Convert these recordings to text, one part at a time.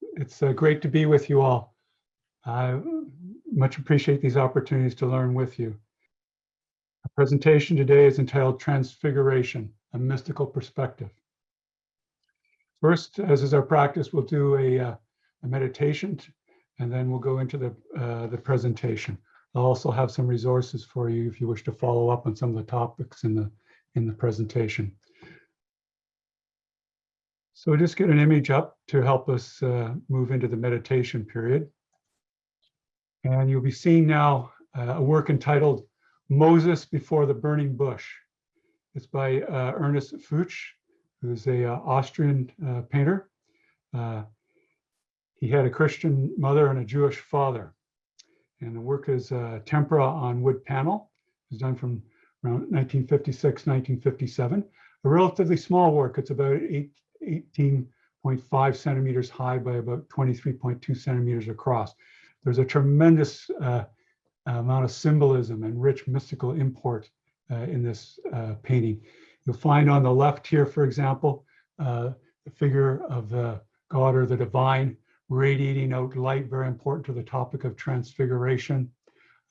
It's great to be with you all. I much appreciate these opportunities to learn with you. Our presentation today is entitled Transfiguration, a Mystical Perspective. First, as is our practice, we'll do a meditation, and then we'll go into the presentation. I'll also have some resources for you if you wish to follow up on some of the topics in the presentation. So just get an image up to help us move into the meditation period. And you'll be seeing now a work entitled Moses Before the Burning Bush. It's by Ernest Fuchs, who's an Austrian painter. He had a Christian mother and a Jewish father. And the work is tempera on wood panel. It was done from around 1956, 1957. A relatively small work. It's about 18.5 centimeters high by about 23.2 centimeters across. There's a tremendous amount of symbolism and rich mystical import in this painting. You'll find on the left here, for example, the figure of the God or the divine radiating out light, very important to the topic of transfiguration.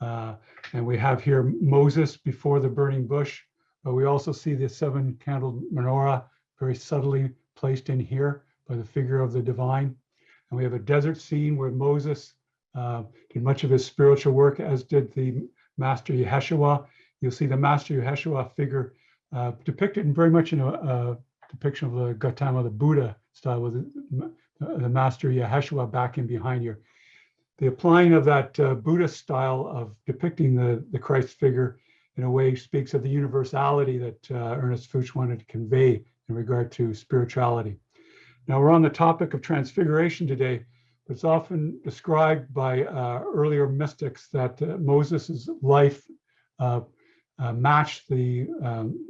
And we have here Moses before the burning bush, but we also see the seven-candled menorah very subtly placed in here by the figure of the divine. And we have a desert scene where Moses did much of his spiritual work, as did the Master Yeshua. You'll see the Master Yeshua figure depicted very much in a depiction of the Gautama, the Buddha style, with the Master Yeshua back in behind here. The applying of that Buddhist style of depicting the Christ figure in a way speaks of the universality that Ernest Fuchs wanted to convey in regard to spirituality. Now we're on the topic of transfiguration today. It's often described by earlier mystics that Moses' life matched the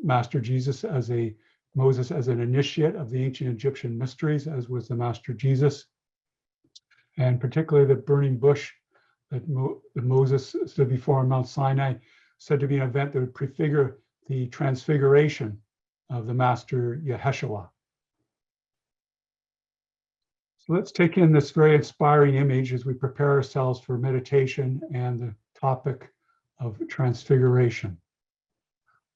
Master Jesus as Moses as an initiate of the ancient Egyptian mysteries, as was the Master Jesus. And particularly the burning bush that Moses stood before on Mount Sinai, said to be an event that would prefigure the transfiguration of the Master Yeshua. So let's take in this very inspiring image as we prepare ourselves for meditation and the topic of transfiguration.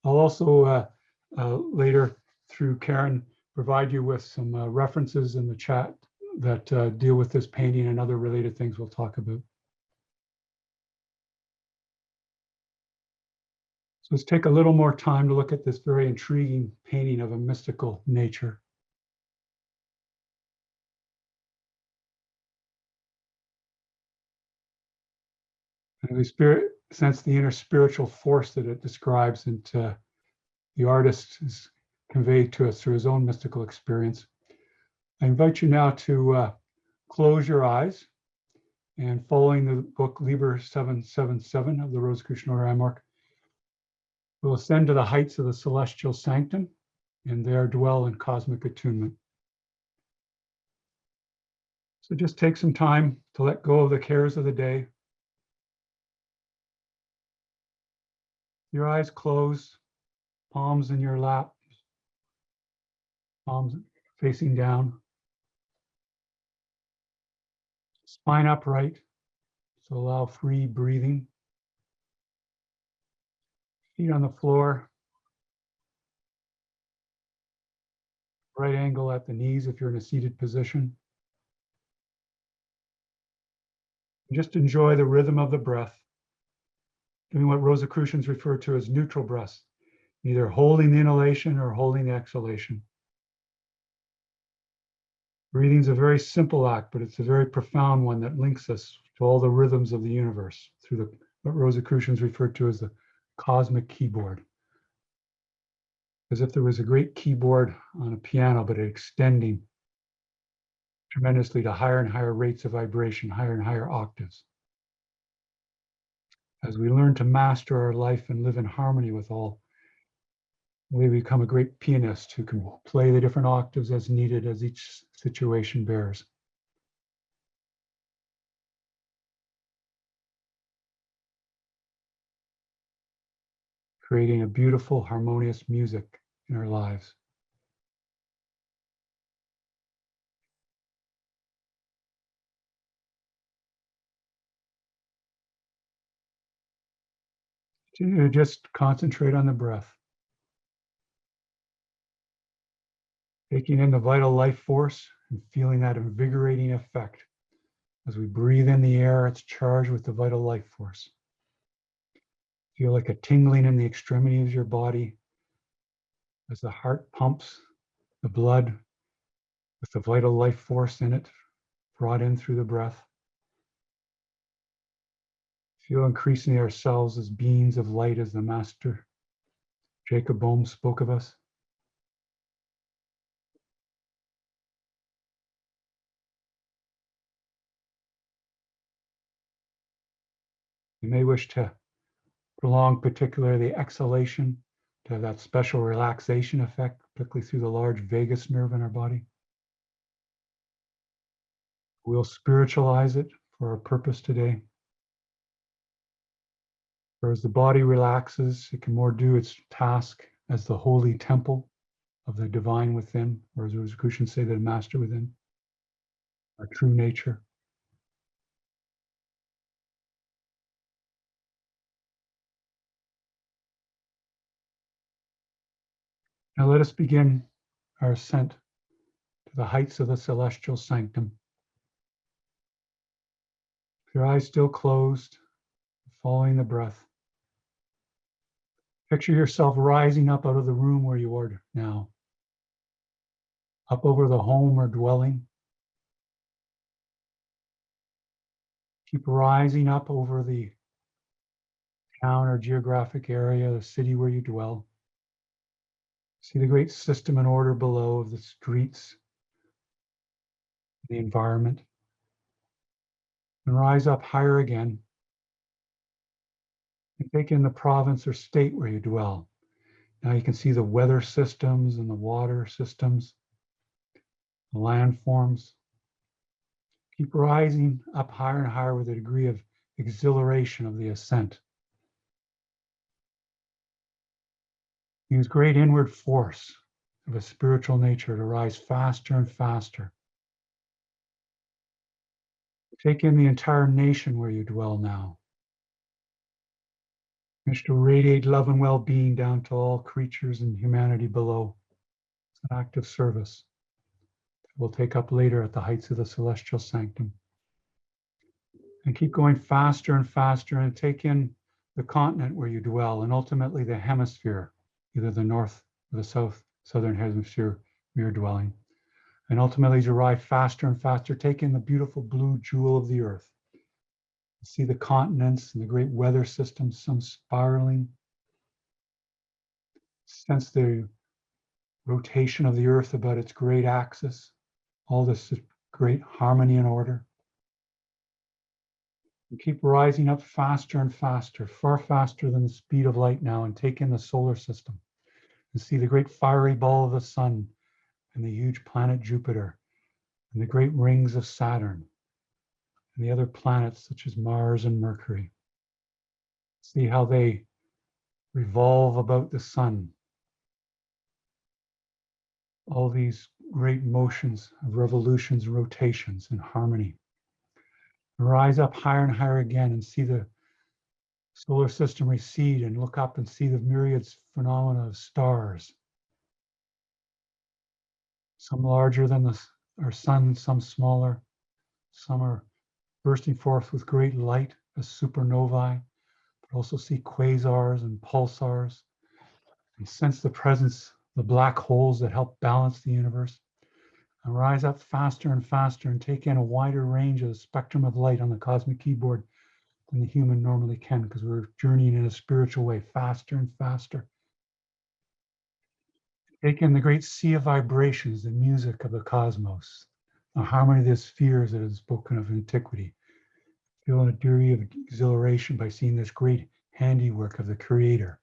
I'll also later, through Karen, provide you with some references in the chat that deal with this painting and other related things we'll talk about. So let's take a little more time to look at this very intriguing painting of a mystical nature. And we sense the inner spiritual force that it describes, and the artist has conveyed to us through his own mystical experience. I invite you now to close your eyes, and following the book Liber 777 of the Rosicrucian Order Amark, we'll ascend to the heights of the celestial sanctum and there dwell in cosmic attunement. So just take some time to let go of the cares of the day. Your eyes closed, palms in your lap, palms facing down. Spine upright, so allow free breathing. Feet on the floor. Right angle at the knees if you're in a seated position. Just enjoy the rhythm of the breath, doing what Rosicrucians refer to as neutral breaths, either holding the inhalation or holding the exhalation. Breathing is a very simple act, but it's a very profound one that links us to all the rhythms of the universe through what Rosicrucians refer to as the cosmic keyboard. As if there was a great keyboard on a piano, but extending tremendously to higher and higher rates of vibration, higher and higher octaves. As we learn to master our life and live in harmony with all, we become a great pianist who can play the different octaves as needed as each situation bears. Creating a beautiful, harmonious music in our lives. Continue to just concentrate on the breath. Taking in the vital life force and feeling that invigorating effect. As we breathe in the air, it's charged with the vital life force. Feel like a tingling in the extremities of your body as the heart pumps the blood with the vital life force in it, brought in through the breath. Feel increasingly ourselves as beings of light, as the Master Jacob Bohm spoke of us. You may wish to prolong particularly the exhalation to have that special relaxation effect, particularly through the large vagus nerve in our body. We'll spiritualize it for our purpose today. For as the body relaxes, it can more do its task as the holy temple of the divine within, or as Rosicrucians say, the master within, our true nature. Now let us begin our ascent to the heights of the celestial sanctum. With your eyes still closed, following the breath, picture yourself rising up out of the room where you are now, up over the home or dwelling. Keep rising up over the town or geographic area, the city where you dwell. See the great system and order below of the streets, the environment. And rise up higher again and take in the province or state where you dwell. Now you can see the weather systems and the water systems, the landforms. Keep rising up higher and higher with a degree of exhilaration of the ascent. Use great inward force of a spiritual nature to rise faster and faster. Take in the entire nation where you dwell now. Wish to radiate love and well-being down to all creatures and humanity below. It's an act of service that we'll take up later at the heights of the celestial sanctum. And keep going faster and faster and take in the continent where you dwell and ultimately the hemisphere, either the north or the southern hemisphere where you're dwelling. And ultimately, as you arrive faster and faster, take in the beautiful blue jewel of the earth. See the continents and the great weather systems, some spiraling. Sense the rotation of the earth about its great axis, all this great harmony and order. And keep rising up faster and faster, far faster than the speed of light now, and take in the solar system and see the great fiery ball of the sun and the huge planet Jupiter and the great rings of Saturn and the other planets such as Mars and Mercury. See how they revolve about the sun. All these great motions of revolutions, rotations, and harmony. Rise up higher and higher again and see the solar system recede and look up and see the myriads phenomena of stars. Some larger than our sun, some smaller. Some are bursting forth with great light as supernovae, but also see quasars and pulsars and sense the presence of the black holes that help balance the universe. And rise up faster and faster and take in a wider range of the spectrum of light on the cosmic keyboard than the human normally can, because we're journeying in a spiritual way faster and faster. Take in the great sea of vibrations, the music of the cosmos, the harmony of the spheres that is spoken of in antiquity. Feel a degree of exhilaration by seeing this great handiwork of the Creator.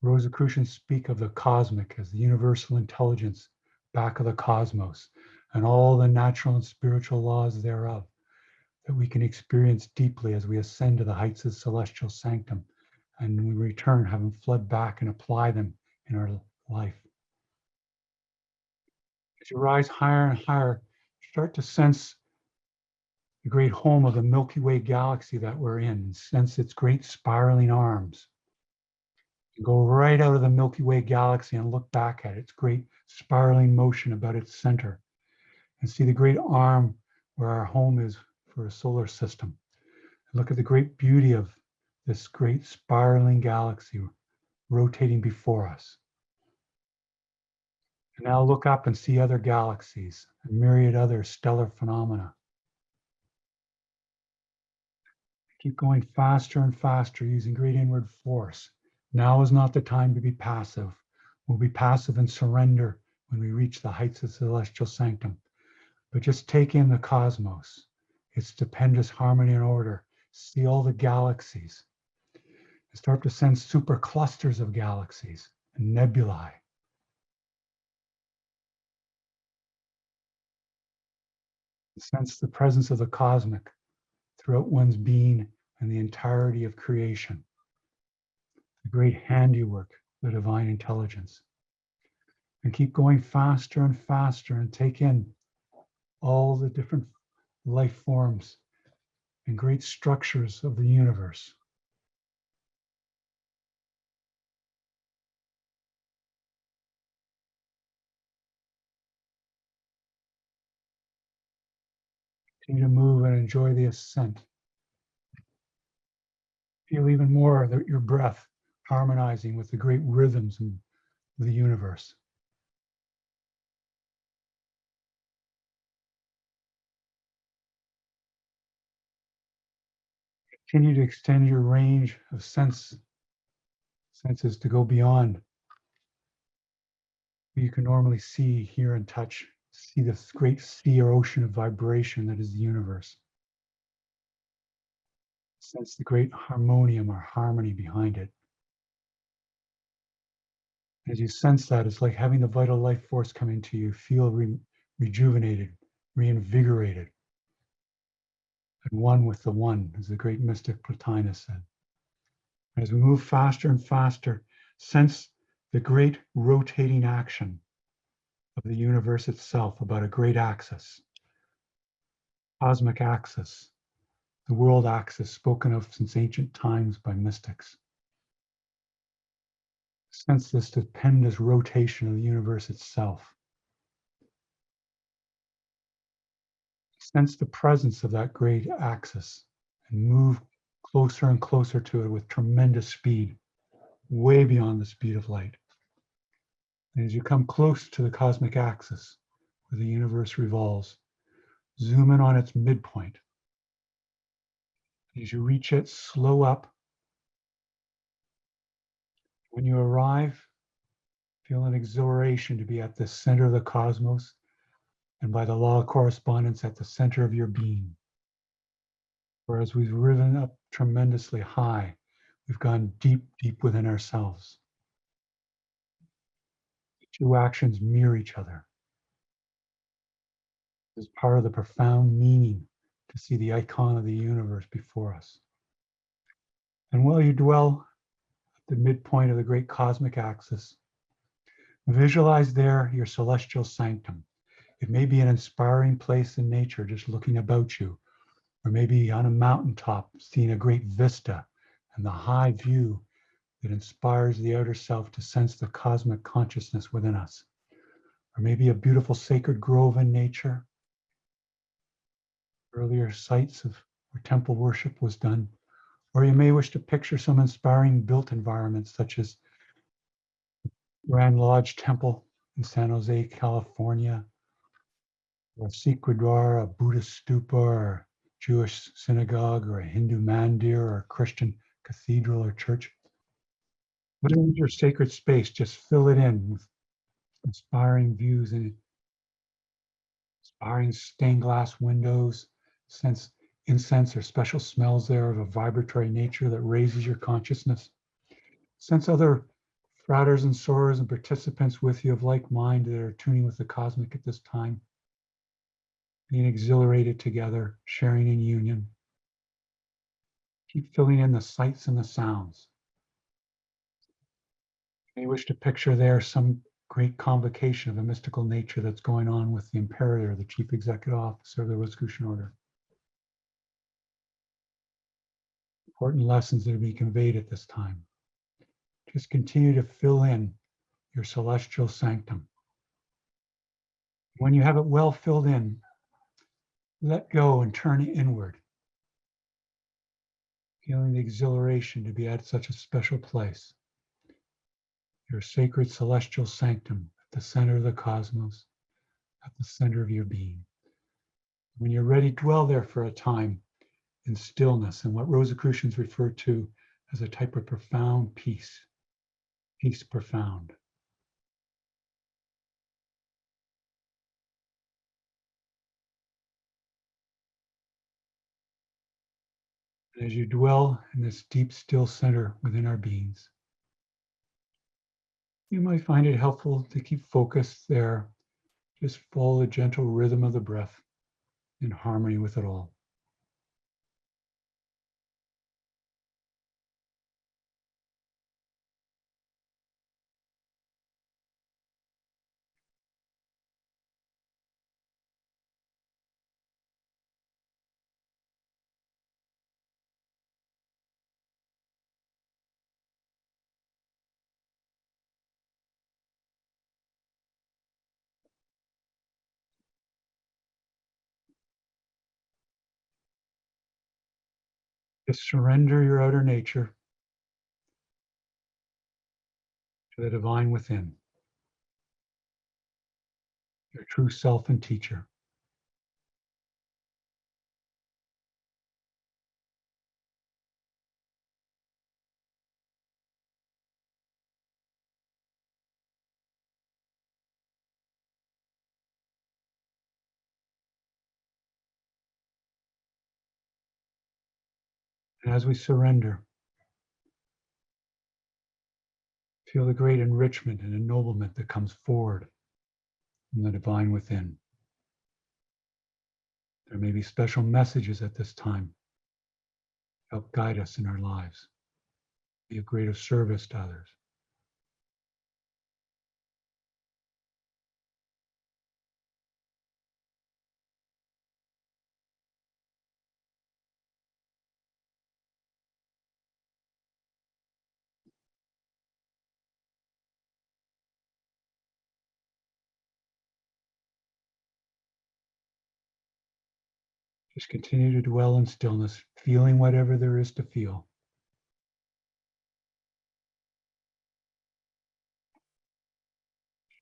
Rosicrucians speak of the cosmic as the universal intelligence back of the cosmos and all the natural and spiritual laws thereof that we can experience deeply as we ascend to the heights of celestial sanctum and we return, having fled back and apply them in our life. As you rise higher and higher, start to sense the great home of the Milky Way galaxy that we're in, and sense its great spiraling arms. You go right out of the Milky Way galaxy and look back at its great spiraling motion about its center, and see the great arm where our home is for a solar system. And look at the great beauty of this great spiraling galaxy rotating before us. And now look up and see other galaxies and myriad other stellar phenomena. Keep going faster and faster using great inward force. Now is not the time to be passive. We'll be passive and surrender when we reach the heights of celestial sanctum. But just take in the cosmos, its stupendous harmony and order. See all the galaxies. And start to sense super clusters of galaxies and nebulae. Sense the presence of the cosmic throughout one's being and the entirety of creation. The great handiwork, the divine intelligence. And keep going faster and faster and take in all the different life forms and great structures of the universe. Continue to move and enjoy the ascent. Feel even more your breath harmonizing with the great rhythms of the universe. Continue to extend your range of senses to go beyond what you can normally see, hear, and touch. See this great sea or ocean of vibration that is the universe. Sense the great harmonium or harmony behind it. As you sense that, it's like having the vital life force come into you. Feel rejuvenated, reinvigorated, and one with the one, as the great mystic Plotinus said. As we move faster and faster, sense the great rotating action of the universe itself about a great axis, cosmic axis, the world axis spoken of since ancient times by mystics. Sense this stupendous rotation of the universe itself. Sense the presence of that great axis and move closer and closer to it with tremendous speed, way beyond the speed of light. And as you come close to the cosmic axis where the universe revolves, zoom in on its midpoint. As you reach it, slow up. When you arrive, feel an exhilaration to be at the center of the cosmos and by the law of correspondence at the center of your being. Whereas we've risen up tremendously high, we've gone deep, deep within ourselves. The two actions mirror each other. It is part of the profound meaning to see the icon of the universe before us. And while you dwell at the midpoint of the great cosmic axis, visualize there your celestial sanctum. It may be an inspiring place in nature, just looking about you, or maybe on a mountaintop, seeing a great vista and the high view that inspires the outer self to sense the cosmic consciousness within us. Or maybe a beautiful sacred grove in nature, earlier sites of where temple worship was done. Or you may wish to picture some inspiring built environments such as Grand Lodge Temple in San Jose, California, or a Sikh-Gurdwara, a Buddhist stupa, or a Jewish synagogue, or a Hindu mandir, or a Christian cathedral or church. Whatever your sacred space, just fill it in with inspiring views and inspiring stained glass windows, sense incense or special smells there of a vibratory nature that raises your consciousness. Sense other fratres and sorors and participants with you of like mind that are tuning with the cosmic at this time, being exhilarated together, sharing in union. Keep filling in the sights and the sounds. You may wish to picture there some great convocation of a mystical nature that's going on with the imperator, the chief executive officer of the Rosicrucian order. important lessons that are being conveyed at this time. Just continue to fill in your celestial sanctum. When you have it well filled in, let go and turn inward, feeling the exhilaration to be at such a special place. Your sacred celestial sanctum at the center of the cosmos, at the center of your being. When you're ready, dwell there for a time in stillness and what Rosicrucians refer to as a type of profound peace, peace profound. And as you dwell in this deep, still center within our beings, you might find it helpful to keep focused there. Just follow the gentle rhythm of the breath in harmony with it all. Just surrender your outer nature to the divine within, your true self and teacher. And as we surrender, feel the great enrichment and ennoblement that comes forward from the divine within. There may be special messages at this time to help guide us in our lives, be of greater service to others. Just continue to dwell in stillness, feeling whatever there is to feel.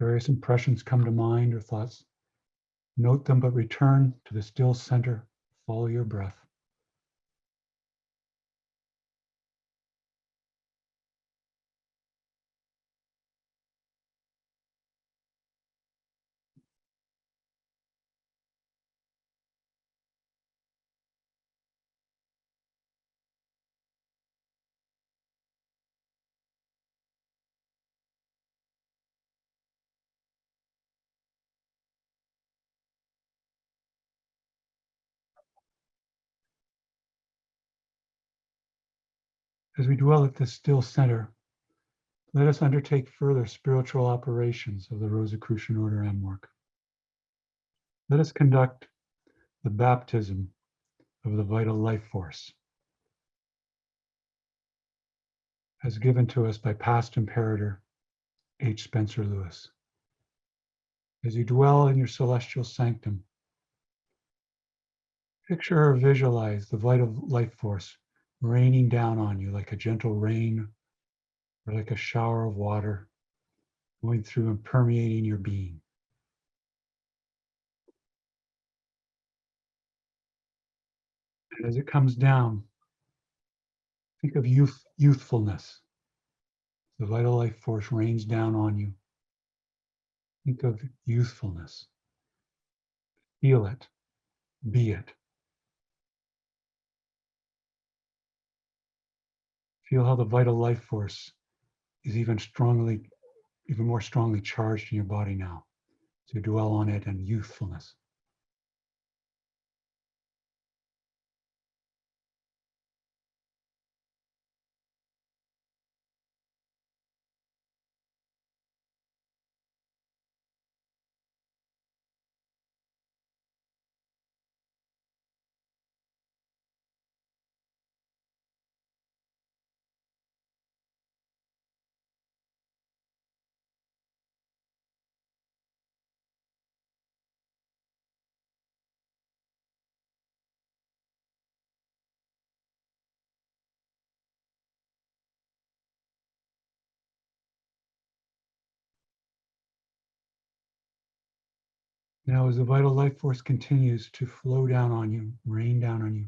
Various impressions come to mind or thoughts. Note them, but return to the still center. Follow your breath. As we dwell at this still center, let us undertake further spiritual operations of the Rosicrucian order and work. Let us conduct the baptism of the vital life force as given to us by past Imperator H. Spencer Lewis. As you dwell in your celestial sanctum, picture or visualize the vital life force raining down on you like a gentle rain or like a shower of water going through and permeating your being. And as it comes down, think of youthfulness. The vital life force rains down on you. Think of youthfulness. Feel it. Be it. Feel how the vital life force is even more strongly charged in your body now. So dwell on it and youthfulness. Now, as the vital life force continues to flow down on you, rain down on you,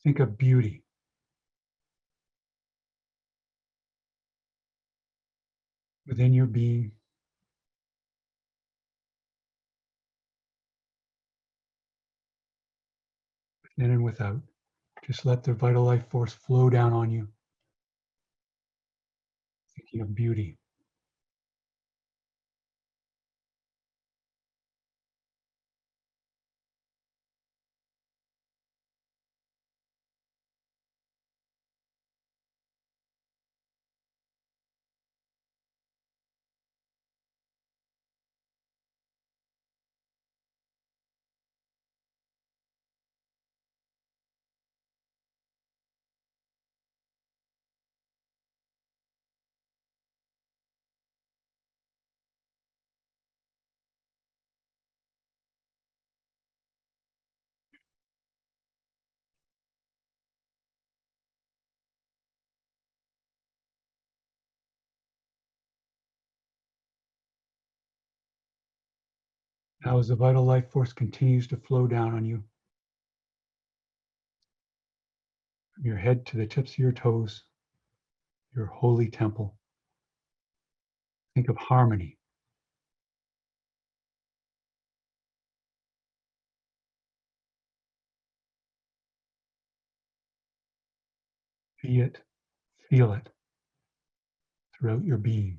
think of beauty. Within your being, within and without. Just let the vital life force flow down on you, thinking of beauty. Now, as the vital life force continues to flow down on you, from your head to the tips of your toes, your holy temple, think of harmony. Be it, feel it throughout your being.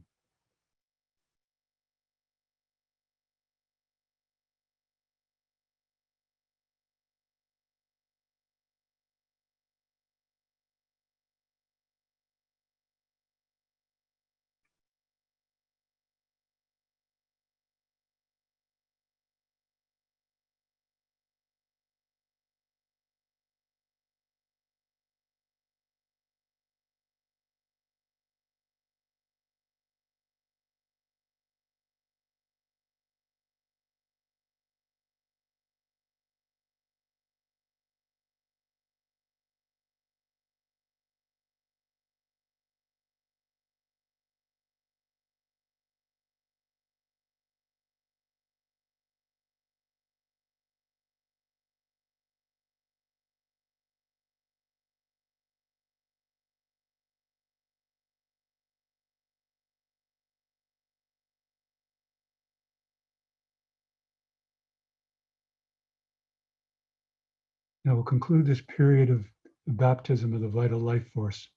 Now we'll conclude this period of the baptism of the vital life force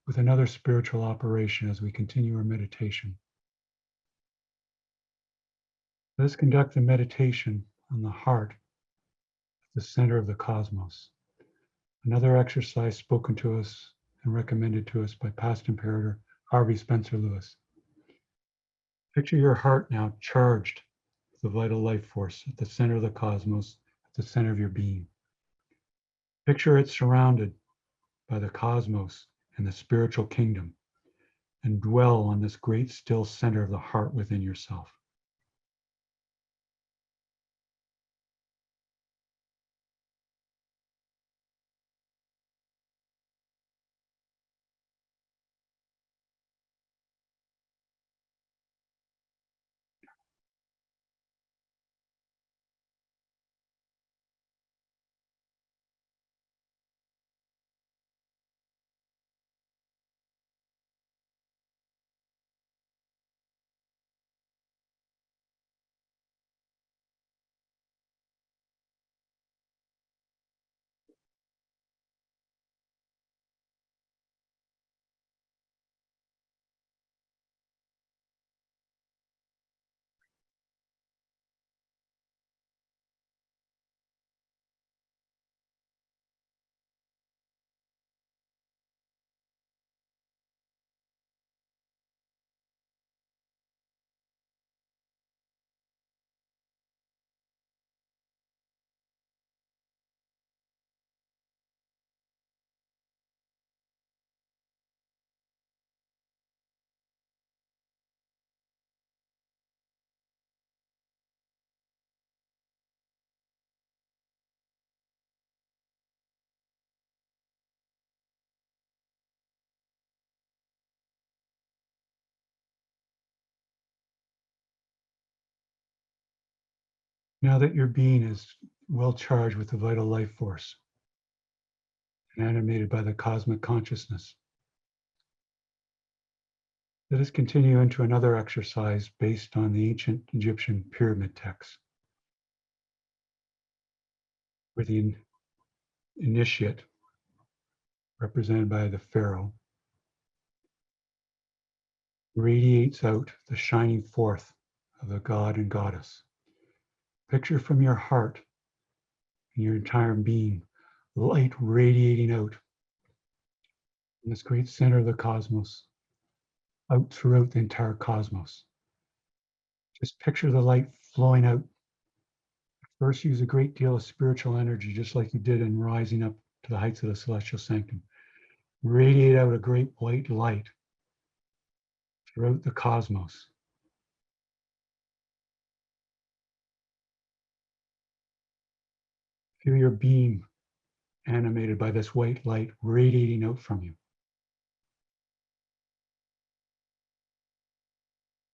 with another spiritual operation as we continue our meditation. Let us conduct a meditation on the heart, the center of the cosmos. Another exercise spoken to us and recommended to us by past Imperator Harvey Spencer Lewis. Picture your heart now charged with the vital life force at the center of the cosmos, at the center of your being. Picture it surrounded by the cosmos and the spiritual kingdom, and dwell on this great still center of the heart within yourself. Now that your being is well charged with the vital life force and animated by the cosmic consciousness, let us continue into another exercise based on the ancient Egyptian pyramid texts, where the initiate, represented by the pharaoh, radiates out the shining forth of the god and goddess. Picture from your heart and your entire being, light radiating out in this great center of the cosmos, out throughout the entire cosmos. Just picture the light flowing out. First, use a great deal of spiritual energy, just like you did in rising up to the heights of the celestial sanctum. Radiate out a great white light throughout the cosmos. Feel your being animated by this white light radiating out from you,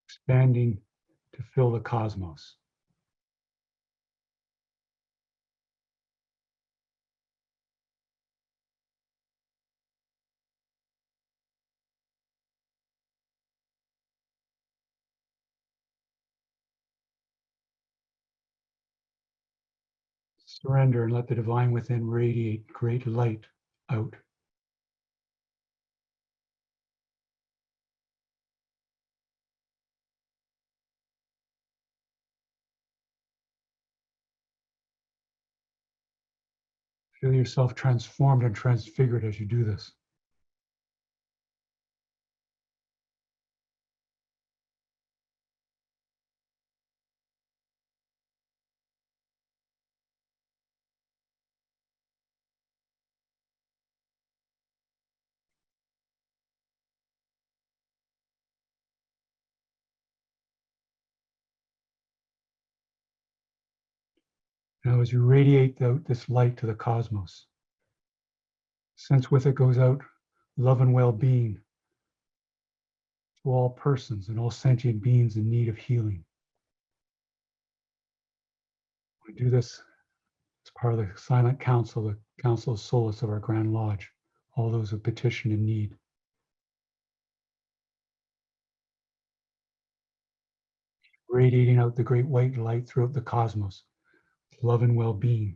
expanding to fill the cosmos. Surrender and let the divine within radiate great light out. Feel yourself transformed and transfigured as you do this. Now, as you radiate out this light to the cosmos, sense with it goes out love and well-being to all persons and all sentient beings in need of healing. We do this as part of the silent council, the council of solace of our Grand Lodge, all those who petition in need. Radiating out the great white light throughout the cosmos, love and well-being,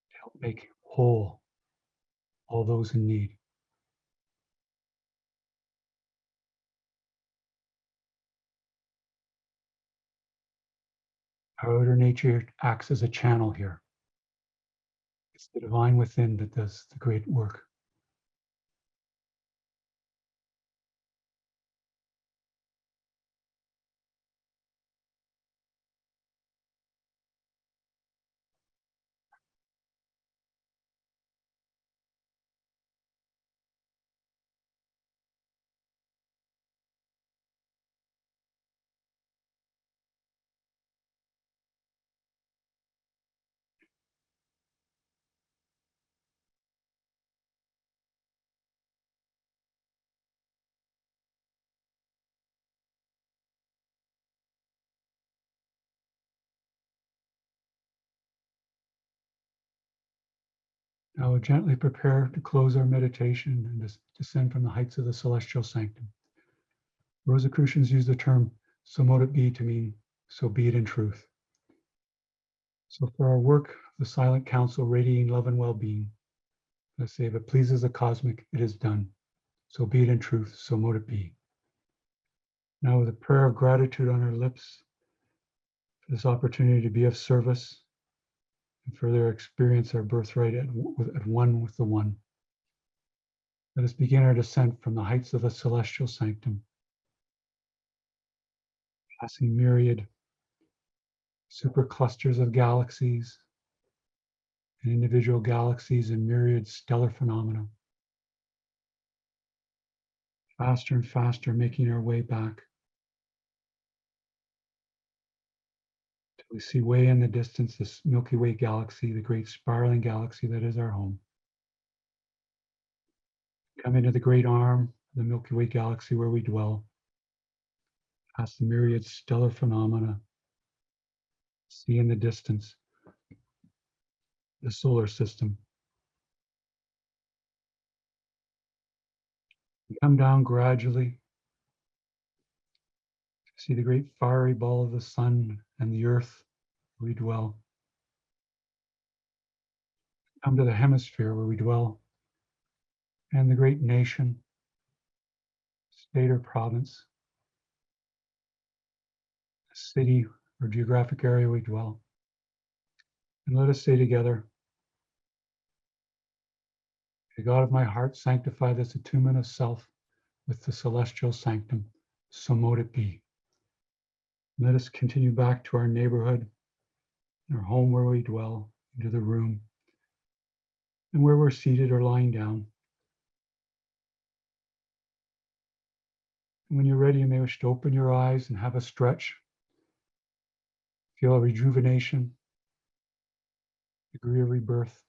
to help make whole all those in need. Our outer nature acts as a channel here. It's the divine within that does the great work. Now we'll gently prepare to close our meditation and descend from the heights of the celestial sanctum. Rosicrucians use the term "so mote it be" to mean "so be it in truth." So for our work, the silent council radiating love and well-being, let's say, if it pleases the cosmic, it is done. So be it in truth, so mote it be. Now with a prayer of gratitude on our lips for this opportunity to be of service and further experience our birthright at one with the One. Let us begin our descent from the heights of the celestial sanctum, passing myriad superclusters of galaxies and individual galaxies and myriad stellar phenomena. Faster and faster, making our way back till we see way in the distance this Milky Way galaxy, the great spiraling galaxy that is our home. Come into the great arm of the Milky Way galaxy where we dwell, past the myriad stellar phenomena, see in the distance the solar system. Come down gradually, see the great fiery ball of the sun and the earth where we dwell. Come to the hemisphere where we dwell, and the great nation, state or province, city or geographic area we dwell. And let us say together, "The God of my heart, sanctify this attunement of self with the celestial sanctum, so mote it be." And let us continue back to our neighborhood, our home where we dwell, into the room, and where we're seated or lying down. And when you're ready, you may wish to open your eyes and have a stretch. Feel a rejuvenation, degree of rebirth,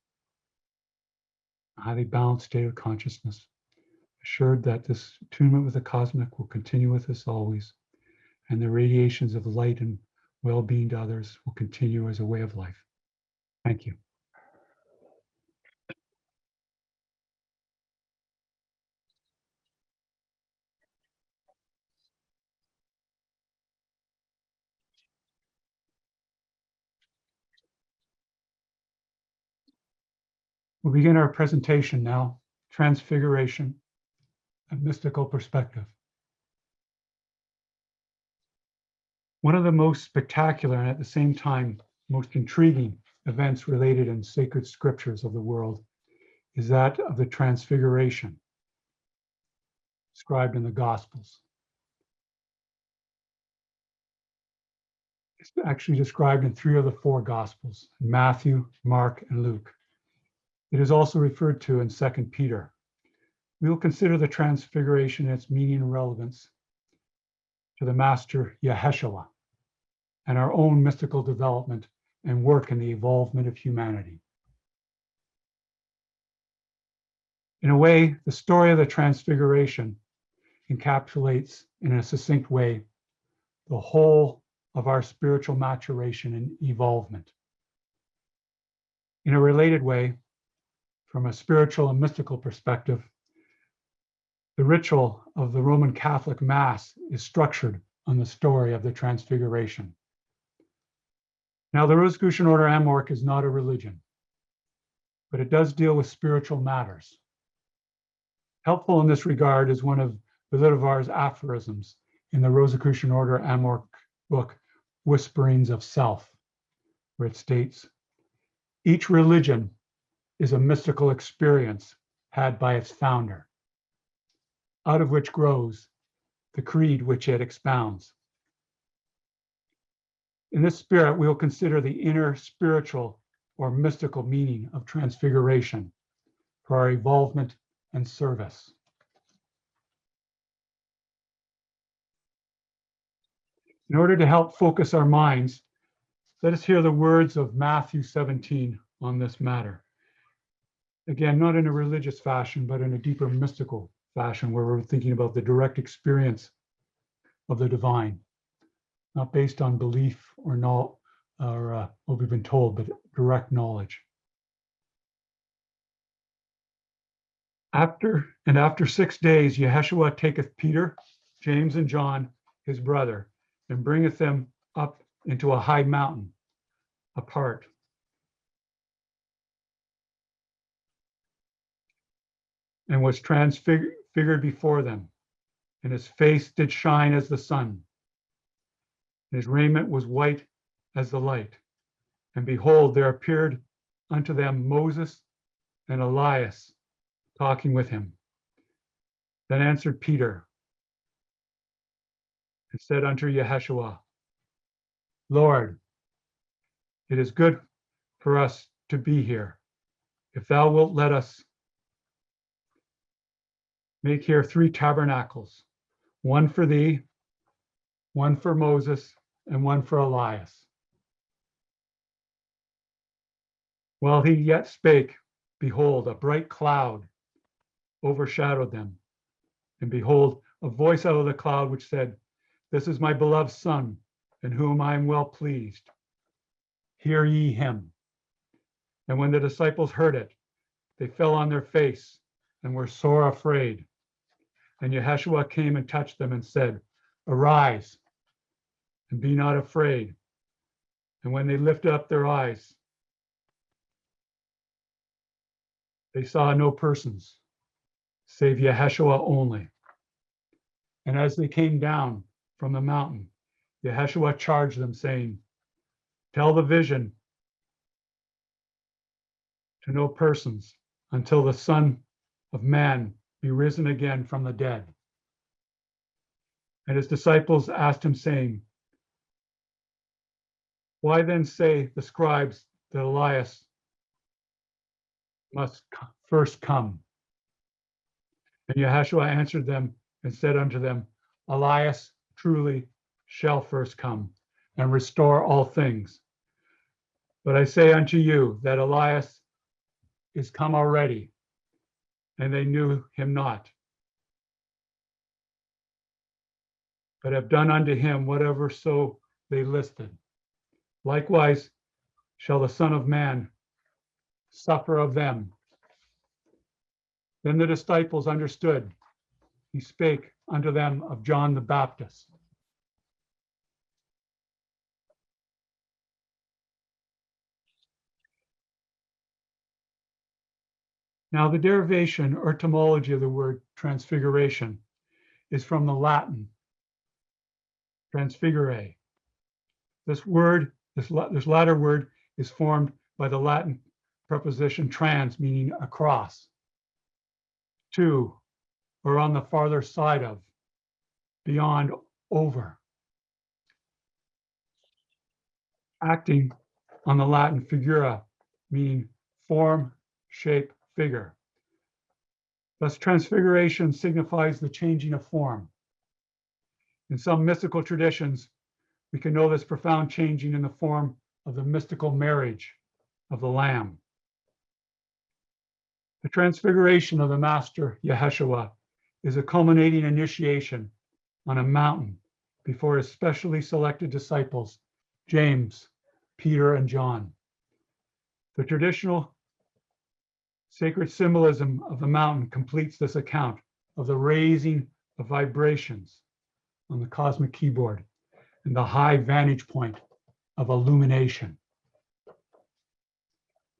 a highly balanced state of consciousness, assured that this attunement with the cosmic will continue with us always, and the radiations of light and well-being to others will continue as a way of life. Thank you. We'll begin our presentation now, Transfiguration, a mystical perspective. One of the most spectacular and at the same time most intriguing events related in sacred scriptures of the world is that of the Transfiguration, described in the Gospels. It's actually described in 3 of the 4 Gospels, Matthew, Mark, and Luke. It is also referred to in 2 Peter. We will consider the Transfiguration and its meaning and relevance to the Master Yeshua and our own mystical development and work in the evolvement of humanity. In a way, the story of the Transfiguration encapsulates in a succinct way the whole of our spiritual maturation and evolvement. In a related way, from a spiritual and mystical perspective, the ritual of the Roman Catholic Mass is structured on the story of the Transfiguration. Now, the Rosicrucian Order Amorc is not a religion, but it does deal with spiritual matters. Helpful in this regard is one of Bolivar's aphorisms in the Rosicrucian Order Amorc book, Whisperings of Self, where it states, "Each religion is a mystical experience had by its founder, out of which grows the creed which it expounds." In this spirit, we will consider the inner spiritual or mystical meaning of Transfiguration for our evolvement and service. In order to help focus our minds, let us hear the words of Matthew 17 on this matter. Again, not in a religious fashion, but in a deeper mystical fashion, where we're thinking about the direct experience of the divine, not based on belief or what we've been told, but direct knowledge. After 6 days, Yeshua taketh Peter, James, and John, his brother, and bringeth them up into a high mountain apart. And was transfigured before them, and his face did shine as the sun. And his raiment was white as the light. And behold, there appeared unto them Moses and Elias talking with him. Then answered Peter and said unto Yeshua, Lord, it is good for us to be here. If thou wilt let us make here 3 tabernacles, one for thee, one for Moses, and one for Elias. While he yet spake, behold, a bright cloud overshadowed them. And behold, a voice out of the cloud which said, This is my beloved Son, in whom I am well pleased. Hear ye him. And when the disciples heard it, they fell on their face and were sore afraid. And Yeshua came and touched them and said, Arise, and be not afraid. And when they lifted up their eyes, they saw no persons, save Yeshua only. And as they came down from the mountain, Yeshua charged them, saying, Tell the vision to no persons until the Son of Man be risen again from the dead. And his disciples asked him, saying, Why then say the scribes that Elias must first come? And Yeshua answered them and said unto them, Elias truly shall first come and restore all things. But I say unto you that Elias is come already, and they knew him not, but have done unto him whatever so they listed. Likewise shall the Son of Man suffer of them. Then the disciples understood. He spake unto them of John the Baptist. Now, the derivation or etymology of the word transfiguration is from the Latin transfigere. This latter word is formed by the Latin preposition trans, meaning across, to, or on the farther side of, beyond, over. Acting on the Latin figura, meaning form, shape, figure. Thus, transfiguration signifies the changing of form. In some mystical traditions, we can know this profound changing in the form of the mystical marriage of the Lamb. The transfiguration of the Master Yeshua is a culminating initiation on a mountain before his specially selected disciples, James, Peter, and John. The traditional sacred symbolism of the mountain completes this account of the raising of vibrations on the cosmic keyboard and the high vantage point of illumination.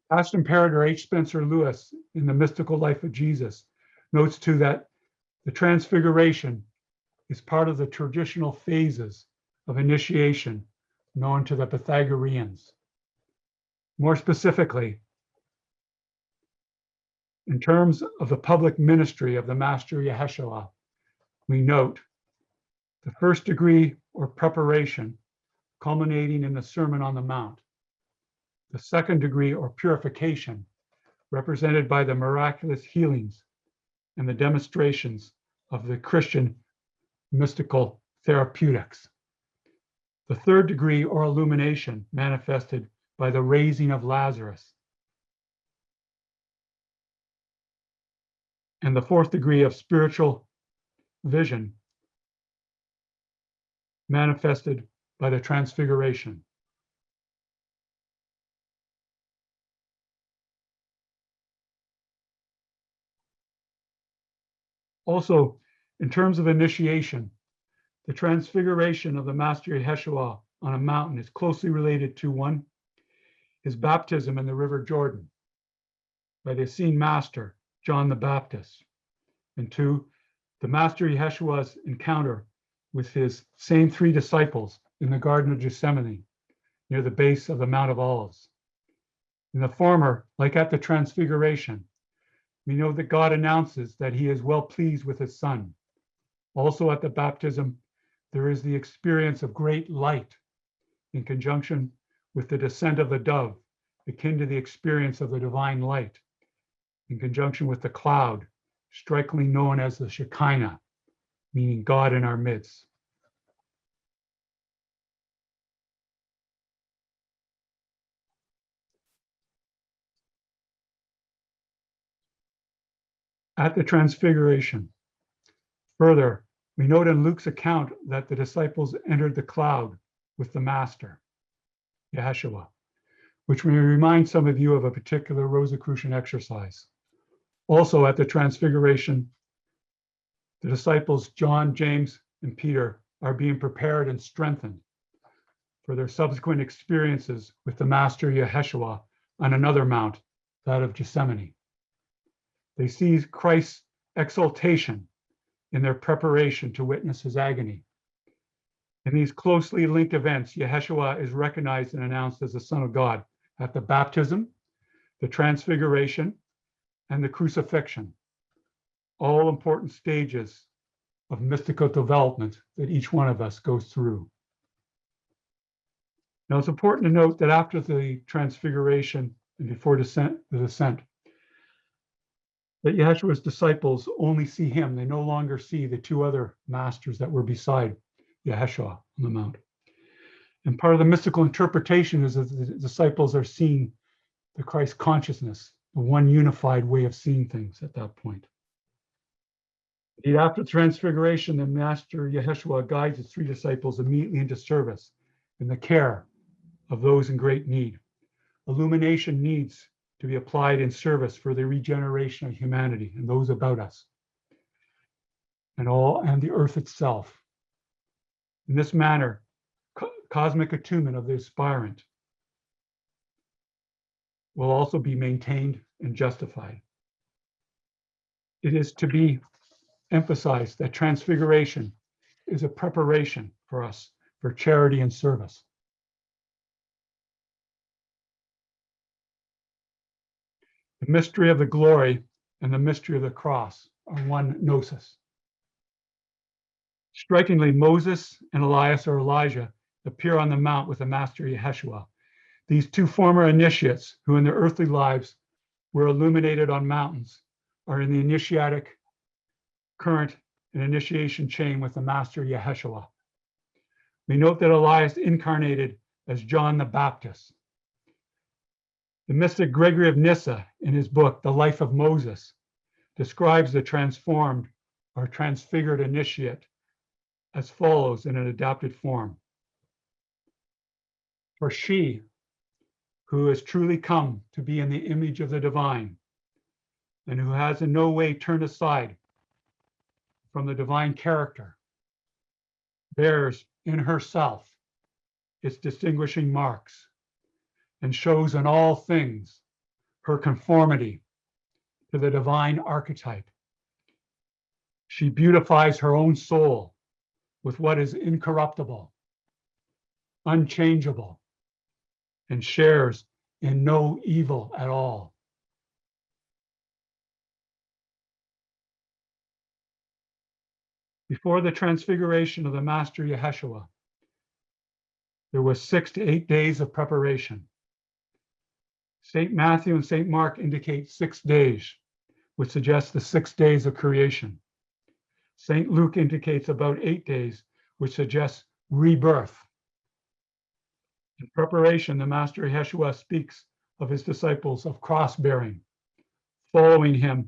Past Imperator H. Spencer Lewis, in The Mystical Life of Jesus, notes too that the transfiguration is part of the traditional phases of initiation known to the Pythagoreans. More specifically, in terms of the public ministry of the Master Yeshua, we note the first degree or preparation culminating in the Sermon on the Mount, the second degree or purification represented by the miraculous healings and the demonstrations of the Christian mystical therapeutics, the third degree or illumination manifested by the raising of Lazarus, and the fourth degree of spiritual vision manifested by the transfiguration. Also, in terms of initiation, the transfiguration of the Master Yeshua on a mountain is closely related to one, his baptism in the River Jordan by the Essene Master, John the Baptist, and two, the Master Yeshua's encounter with his same three disciples in the Garden of Gethsemane near the base of the Mount of Olives. In the former, like at the Transfiguration, we know that God announces that he is well pleased with his Son. Also at the baptism, there is the experience of great light in conjunction with the descent of the dove, akin to the experience of the divine light, in conjunction with the cloud, strikingly known as the Shekinah, meaning God in our midst. At the Transfiguration, further, We note in Luke's account that the disciples entered the cloud with the Master, Yeshua, which may remind some of you of a particular Rosicrucian exercise. Also at the Transfiguration, the disciples John, James, and Peter are being prepared and strengthened for their subsequent experiences with the Master Yeshua on another mount, that of Gethsemane. They see Christ's exaltation in their preparation to witness his agony. In these closely linked events, Yeshua is recognized and announced as the Son of God at the baptism, the Transfiguration, and the crucifixion, all important stages of mystical development that each one of us goes through. Now, it's important to note that after the Transfiguration and before the descent, that Yeshua's disciples only see him. They no longer see the two other masters that were beside Yeshua on the mount. And part of the mystical interpretation is that the disciples are seeing the Christ consciousness, the one unified way of seeing things at that point. Indeed, after the Transfiguration, the Master Yeshua guides his three disciples immediately into service in the care of those in great need. Illumination needs to be applied in service for the regeneration of humanity and those about us, and the earth itself. In this manner, cosmic attunement of the aspirant will also be maintained and justified. It is to be emphasized that Transfiguration is a preparation for us for charity and service. The mystery of the glory and the mystery of the cross are one gnosis. Strikingly, Moses and Elias or Elijah appear on the mount with the Master Yeshua. These two former initiates who in their earthly lives were illuminated on mountains are in the initiatic current and initiation chain with the Master Yeshua. We note that Elias incarnated as John the Baptist. The mystic Gregory of Nyssa, in his book, The Life of Moses, describes the transformed or transfigured initiate as follows in an adapted form. For she, who has truly come to be in the image of the divine, and who has in no way turned aside from the divine character, bears in herself its distinguishing marks, and shows in all things her conformity to the divine archetype. She beautifies her own soul with what is incorruptible, unchangeable, and shares in no evil at all. Before the Transfiguration of the Master Yeshua, there was 6 to 8 days of preparation. St. Matthew and St. Mark indicate 6 days, which suggests the 6 days of creation. St. Luke indicates about 8 days, which suggests rebirth. In preparation, the Master Yeshua speaks of his disciples of cross-bearing, following him,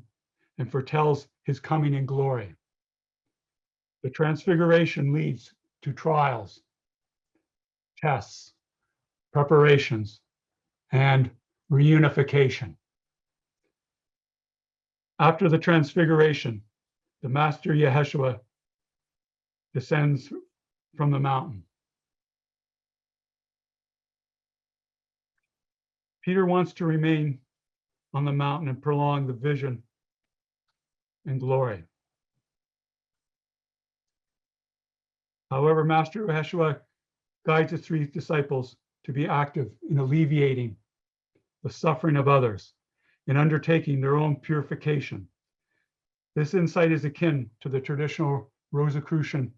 and foretells his coming in glory. The Transfiguration leads to trials, tests, preparations, and reunification. After the Transfiguration, the Master Yeshua descends from the mountain. Peter wants to remain on the mountain and prolong the vision and glory. However, Master Yeshua guides his 3 disciples to be active in alleviating the suffering of others and undertaking their own purification. This insight is akin to the traditional Rosicrucian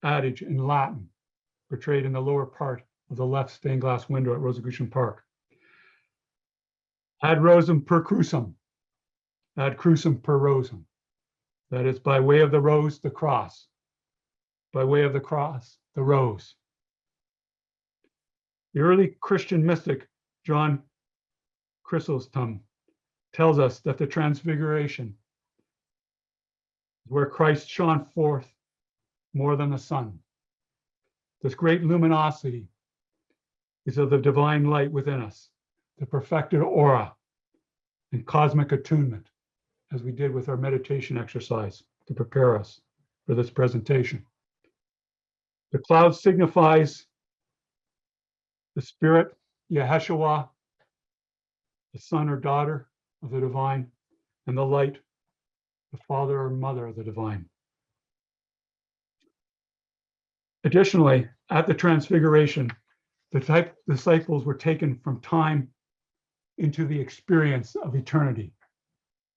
adage in Latin, portrayed in the lower part of the left stained glass window at Rosicrucian Park. Ad rosum per crucem, ad crucem per rosum. That is, by way of the rose, the cross. By way of the cross, the rose. The early Christian mystic, John Chrysostom, tells us that the Transfiguration is where Christ shone forth more than the sun. This great luminosity is of the divine light within us, the perfected aura and cosmic attunement, as we did with our meditation exercise to prepare us for this presentation. The cloud signifies the spirit, Yeshua, the son or daughter of the divine, and the light, the father or mother of the divine. Additionally, at the Transfiguration, the disciples were taken from time into the experience of eternity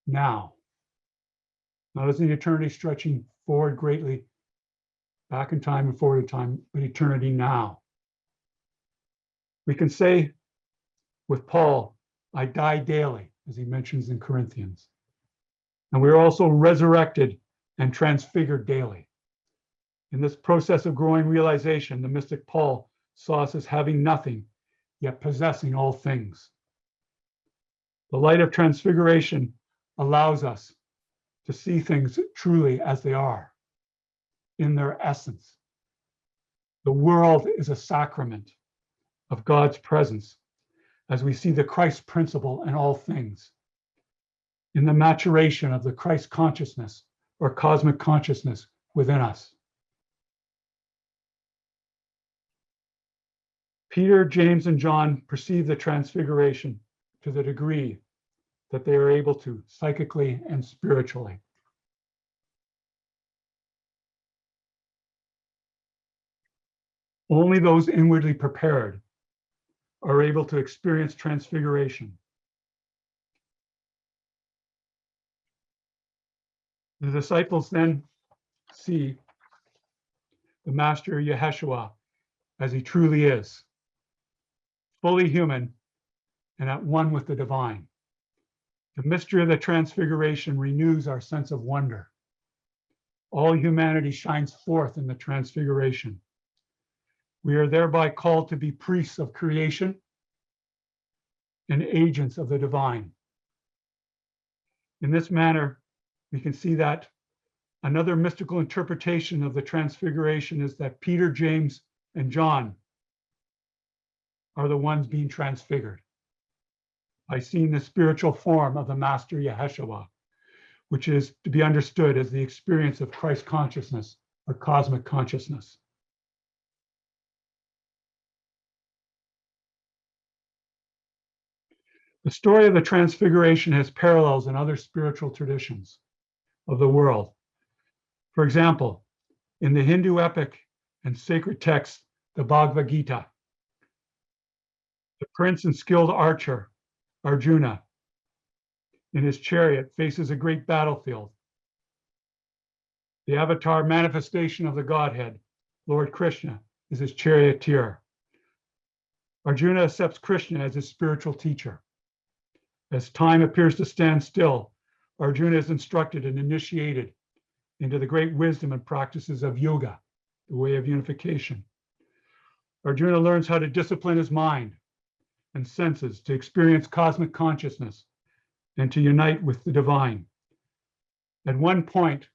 now. Not as an eternity stretching forward greatly, back in time and forward in time, but eternity now. We can say with Paul, I die daily, as he mentions in Corinthians. And we are also resurrected and transfigured daily. In this process of growing realization, the mystic Paul saw us as having nothing, yet possessing all things. The light of transfiguration allows us to see things truly as they are, in their essence. The world is a sacrament of God's presence as we see the Christ principle in all things. In the maturation of the Christ consciousness or cosmic consciousness within us. Peter, James, and John perceive the transfiguration to the degree that they are able to psychically and spiritually. Only those inwardly prepared are able to experience transfiguration. The disciples then see the Master Yeshua as he truly is, fully human and at one with the divine. The mystery of the Transfiguration renews our sense of wonder. All humanity shines forth in the Transfiguration. We are thereby called to be priests of creation and agents of the divine. In this manner, we can see that another mystical interpretation of the Transfiguration is that Peter, James, and John are the ones being transfigured by seeing the spiritual form of the Master Yeshua, which is to be understood as the experience of Christ consciousness or cosmic consciousness. The story of the Transfiguration has parallels in other spiritual traditions of the world. For example, in the Hindu epic and sacred text, the Bhagavad Gita, the prince and skilled archer, Arjuna, in his chariot faces a great battlefield. The avatar manifestation of the Godhead, Lord Krishna, is his charioteer. Arjuna accepts Krishna as his spiritual teacher. As time appears to stand still, Arjuna is instructed and initiated into the great wisdom and practices of yoga, the way of unification. Arjuna learns how to discipline his mind and senses to experience cosmic consciousness and to unite with the divine. At one point,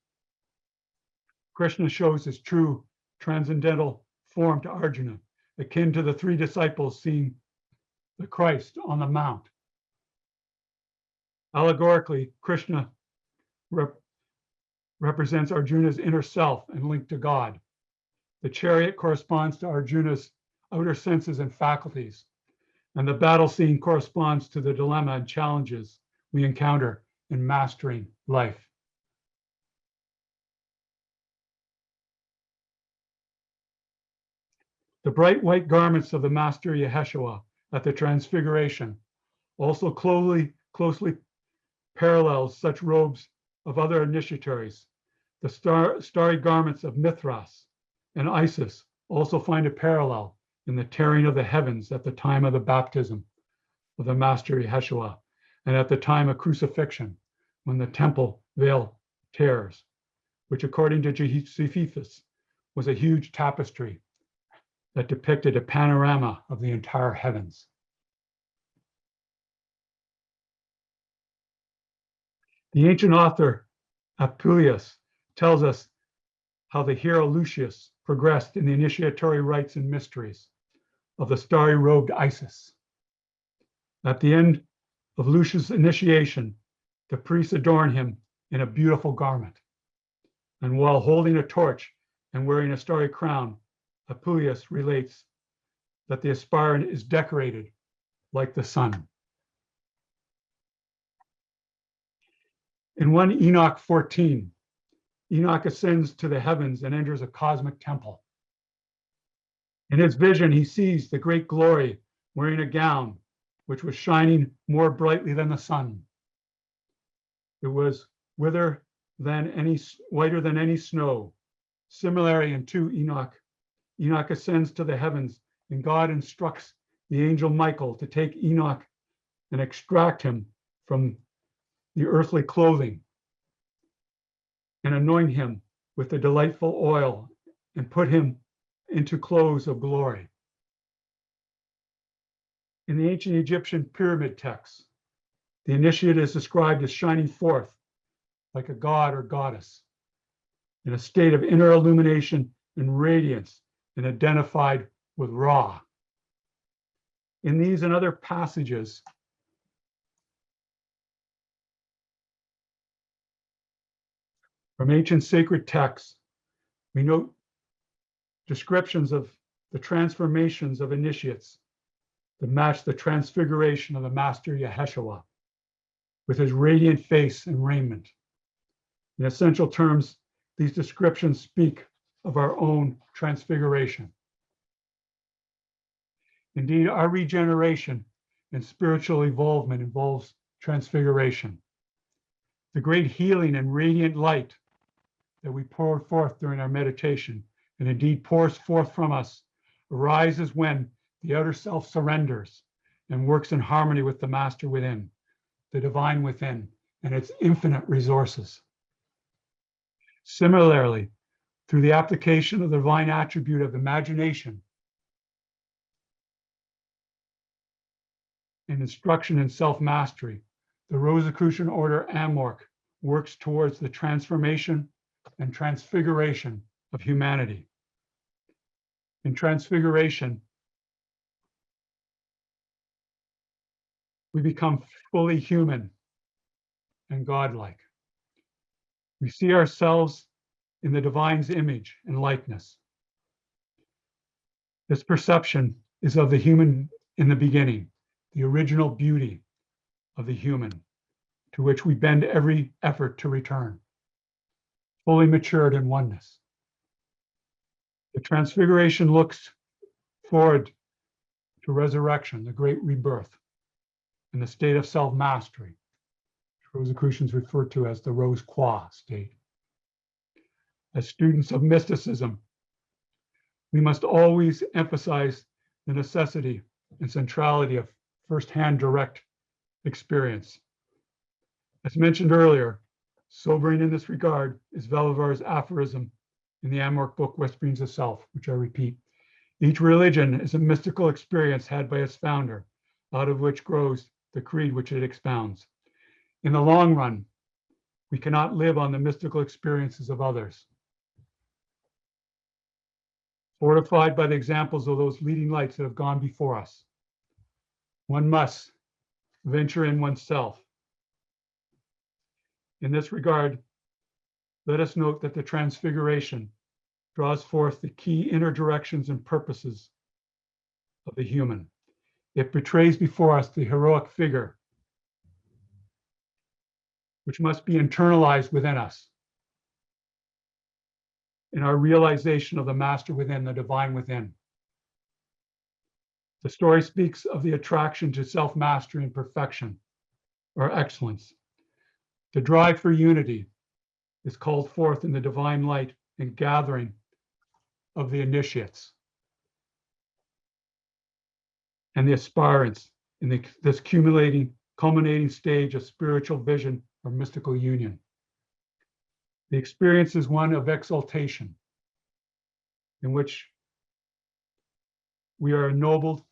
Krishna shows his true transcendental form to Arjuna, akin to the three disciples seeing the Christ on the mount. Allegorically, Krishna represents Arjuna's inner self and link to God. The chariot corresponds to Arjuna's outer senses and faculties, and the battle scene corresponds to the dilemma and challenges we encounter in mastering life. The bright white garments of the Master Yeshua at the Transfiguration also closely parallels such robes of other initiatories. The starry garments of Mithras and Isis also find a parallel in the tearing of the heavens at the time of the baptism of the Master Yeshua and at the time of crucifixion, when the temple veil tears, which according to Josephus was a huge tapestry that depicted a panorama of the entire heavens. The ancient author Apuleius tells us how the hero Lucius progressed in the initiatory rites and mysteries of the starry-robed Isis. At the end of Lucius' initiation, the priests adorn him in a beautiful garment. And while holding a torch and wearing a starry crown, Apuleius relates that the aspirant is decorated like the sun. In 1 Enoch 14, Enoch ascends to the heavens and enters a cosmic temple. In his vision, he sees the great glory wearing a gown which was shining more brightly than the sun. It was whiter than any snow. Similarly, in 2 Enoch, Enoch ascends to the heavens, and God instructs the angel Michael to take Enoch and extract him from the earthly clothing and anoint him with the delightful oil and put him into clothes of glory. In the ancient Egyptian pyramid texts, the initiate is described as shining forth like a god or goddess in a state of inner illumination and radiance and identified with Ra. In these and other passages, from ancient sacred texts, we note descriptions of the transformations of initiates that match the transfiguration of the Master Yeshua with his radiant face and raiment. In essential terms, these descriptions speak of our own transfiguration. Indeed, our regeneration and spiritual evolvement involves transfiguration. The great healing and radiant light that we pour forth during our meditation, and indeed pours forth from us, arises when the outer self surrenders and works in harmony with the Master within, the divine within, and its infinite resources. Similarly, through the application of the divine attribute of imagination and instruction in self-mastery, the Rosicrucian order Amorc works towards the transformation and transfiguration of humanity. In transfiguration, we become fully human and godlike. We see ourselves in the divine's image and likeness. This perception is of the human in the beginning, the original beauty of the human, to which we bend every effort to return, fully matured in oneness. The transfiguration looks forward to resurrection, the great rebirth, in the state of self-mastery, which Rosicrucians refer to as the rose qua state. As students of mysticism, we must always emphasize the necessity and centrality of firsthand direct experience. As mentioned earlier, sobering in this regard is Belivar's aphorism in the Amorc book, Whisperings of Self, which I repeat. Each religion is a mystical experience had by its founder, out of which grows the creed which it expounds. In the long run, we cannot live on the mystical experiences of others. Fortified by the examples of those leading lights that have gone before us, one must venture in oneself. In this regard, let us note that the Transfiguration draws forth the key inner directions and purposes of the human. It betrays before us the heroic figure, which must be internalized within us in our realization of the Master within, the divine within. The story speaks of the attraction to self-mastery and perfection, or excellence. The drive for unity is called forth in the divine light and gathering of the initiates and the aspirants in this culminating stage of spiritual vision or mystical union. The experience is one of exaltation, in which we are ennobled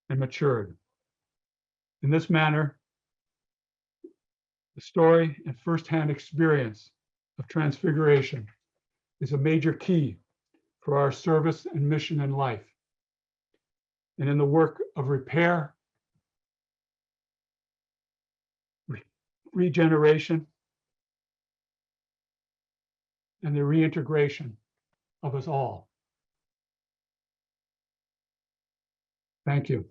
and matured. In this manner, the story and firsthand experience of Transfiguration is a major key for our service and mission in life and in the work of repair, regeneration, and the reintegration of us all. Thank you.